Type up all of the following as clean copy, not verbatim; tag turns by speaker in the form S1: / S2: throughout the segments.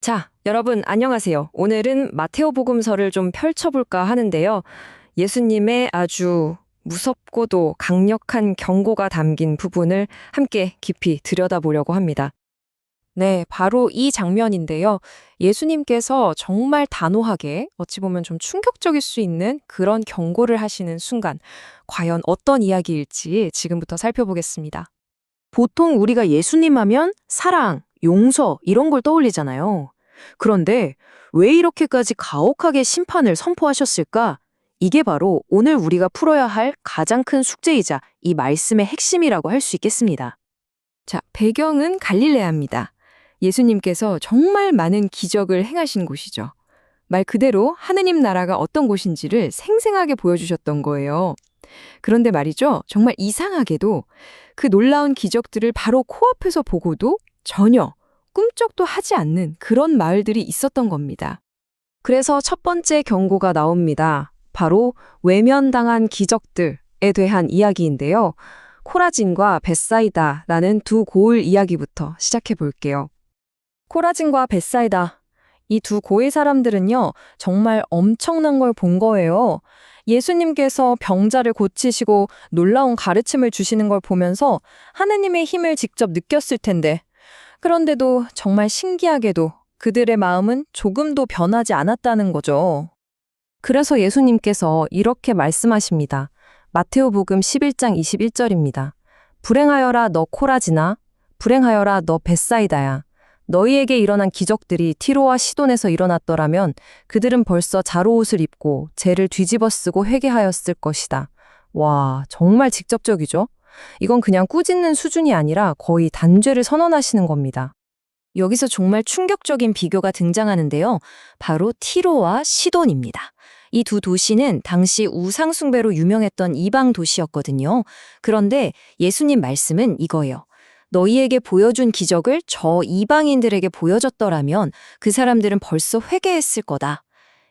S1: 자, 여러분 안녕하세요. 오늘은 마테오 복음서를 좀 펼쳐볼까 하는데요. 예수님의 아주 무섭고도 강력한 경고가 담긴 부분을 함께 깊이 들여다보려고 합니다.
S2: 네, 바로 이 장면인데요. 예수님께서 정말 단호하게 어찌 보면 좀 충격적일 수 있는 그런 경고를 하시는 순간, 과연 어떤 이야기일지 지금부터 살펴보겠습니다. 보통 우리가 예수님 하면 사랑, 용서 이런 걸 떠올리잖아요. 그런데 왜 이렇게까지 가혹하게 심판을 선포하셨을까? 이게 바로 오늘 우리가 풀어야 할 가장 큰 숙제이자 이 말씀의 핵심이라고 할 수 있겠습니다.
S1: 자, 배경은 갈릴레아입니다. 예수님께서 정말 많은 기적을 행하신 곳이죠. 말 그대로 하느님 나라가 어떤 곳인지를 생생하게 보여주셨던 거예요. 그런데 말이죠. 정말 이상하게도 그 놀라운 기적들을 바로 코앞에서 보고도 전혀 꿈쩍도 하지 않는 그런 마을들이 있었던 겁니다.
S2: 그래서 첫 번째 경고가 나옵니다. 바로 외면당한 기적들에 대한 이야기인데요. 코라진과 벳사이다라는 두 고을 이야기부터 시작해 볼게요.
S1: 코라진과 벳사이다. 이 두 고의 사람들은요, 정말 엄청난 걸 본 거예요. 예수님께서 병자를 고치시고 놀라운 가르침을 주시는 걸 보면서 하느님의 힘을 직접 느꼈을 텐데, 그런데도 정말 신기하게도 그들의 마음은 조금도 변하지 않았다는 거죠.
S2: 그래서 예수님께서 이렇게 말씀하십니다. 마테오복음 11장 21절입니다. 불행하여라 너 코라지나, 불행하여라 너 벳사이다야. 너희에게 일어난 기적들이 티로와 시돈에서 일어났더라면 그들은 벌써 자로옷을 입고 재를 뒤집어 쓰고 회개하였을 것이다. 와, 정말 직접적이죠? 이건 그냥 꾸짖는 수준이 아니라 거의 단죄를 선언하시는 겁니다.
S1: 여기서 정말 충격적인 비교가 등장하는데요. 바로 티로와 시돈입니다. 이 두 도시는 당시 우상숭배로 유명했던 이방 도시였거든요. 그런데 예수님 말씀은 이거예요. 너희에게 보여준 기적을 저 이방인들에게 보여줬더라면 그 사람들은 벌써 회개했을 거다.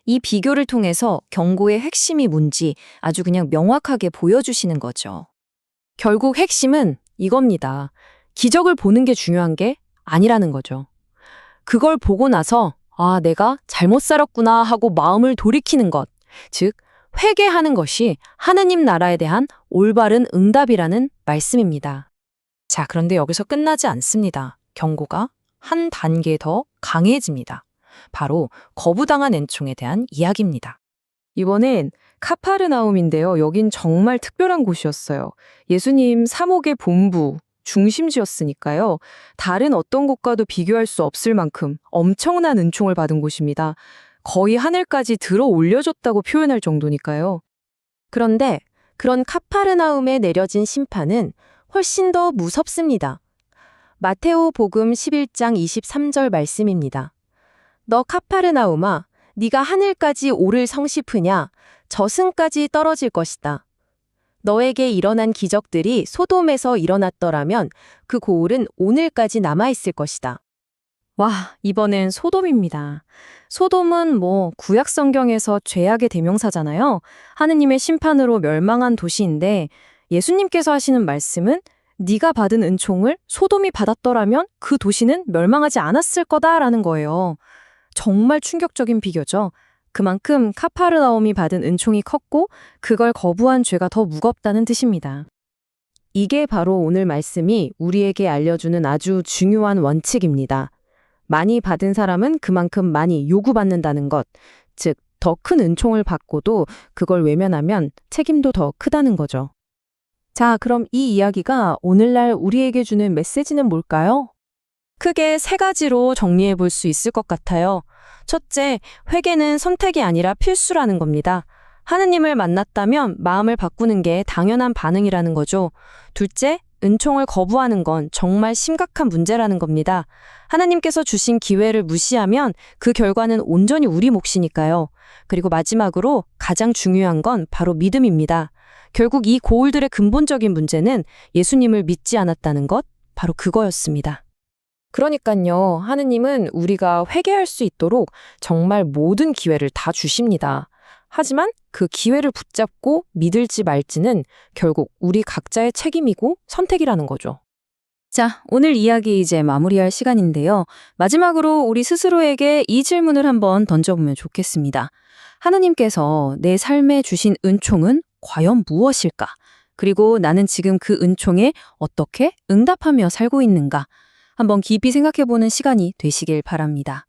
S1: 이 비교를 통해서 경고의 핵심이 뭔지 아주 그냥 명확하게 보여주시는 거죠.
S2: 결국 핵심은 이겁니다. 기적을 보는 게 중요한 게 아니라는 거죠. 그걸 보고 나서 아, 내가 잘못 살았구나 하고 마음을 돌이키는 것, 즉 회개하는 것이 하느님 나라에 대한 올바른 응답이라는 말씀입니다. 자, 그런데 여기서 끝나지 않습니다. 경고가 한 단계 더 강해집니다. 바로 거부당한 엔총에 대한 이야기입니다.
S1: 이번엔 카파르나움인데요. 여긴 정말 특별한 곳이었어요. 예수님 사목의 본부, 중심지였으니까요. 다른 어떤 곳과도 비교할 수 없을 만큼 엄청난 은총을 받은 곳입니다. 거의 하늘까지 들어 올려줬다고 표현할 정도니까요.
S2: 그런데 그런 카파르나움에 내려진 심판은 훨씬 더 무섭습니다. 마테오 복음 11장 23절 말씀입니다. 너 카파르나움아, 네가 하늘까지 오를 성시프냐? 저승까지 떨어질 것이다. 너에게 일어난 기적들이 소돔에서 일어났더라면 그 고울은 오늘까지 남아있을 것이다.
S1: 와, 이번엔 소돔입니다. 소돔은 구약 성경에서 죄악의 대명사잖아요. 하느님의 심판으로 멸망한 도시인데 예수님께서 하시는 말씀은 네가 받은 은총을 소돔이 받았더라면 그 도시는 멸망하지 않았을 거다라는 거예요. 정말 충격적인 비교죠. 그만큼 카파르나움이 받은 은총이 컸고 그걸 거부한 죄가 더 무겁다는 뜻입니다.
S2: 이게 바로 오늘 말씀이 우리에게 알려주는 아주 중요한 원칙입니다. 많이 받은 사람은 그만큼 많이 요구받는다는 것, 즉, 더 큰 은총을 받고도 그걸 외면하면 책임도 더 크다는 거죠. 자, 그럼 이 이야기가 오늘날 우리에게 주는 메시지는 뭘까요?
S1: 크게 세 가지로 정리해 볼 수 있을 것 같아요. 첫째, 회개는 선택이 아니라 필수라는 겁니다. 하느님을 만났다면 마음을 바꾸는 게 당연한 반응이라는 거죠. 둘째, 은총을 거부하는 건 정말 심각한 문제라는 겁니다. 하나님께서 주신 기회를 무시하면 그 결과는 온전히 우리 몫이니까요. 그리고 마지막으로 가장 중요한 건 바로 믿음입니다. 결국 이 고울들의 근본적인 문제는 예수님을 믿지 않았다는 것, 바로 그거였습니다.
S2: 그러니까요, 하느님은 우리가 회개할 수 있도록 정말 모든 기회를 다 주십니다. 하지만 그 기회를 붙잡고 믿을지 말지는 결국 우리 각자의 책임이고 선택이라는 거죠.
S1: 자, 오늘 이야기 이제 마무리할 시간인데요. 마지막으로 우리 스스로에게 이 질문을 한번 던져보면 좋겠습니다. 하나님께서 내 삶에 주신 은총은 과연 무엇일까? 그리고 나는 지금 그 은총에 어떻게 응답하며 살고 있는가? 한번 깊이 생각해보는 시간이 되시길 바랍니다.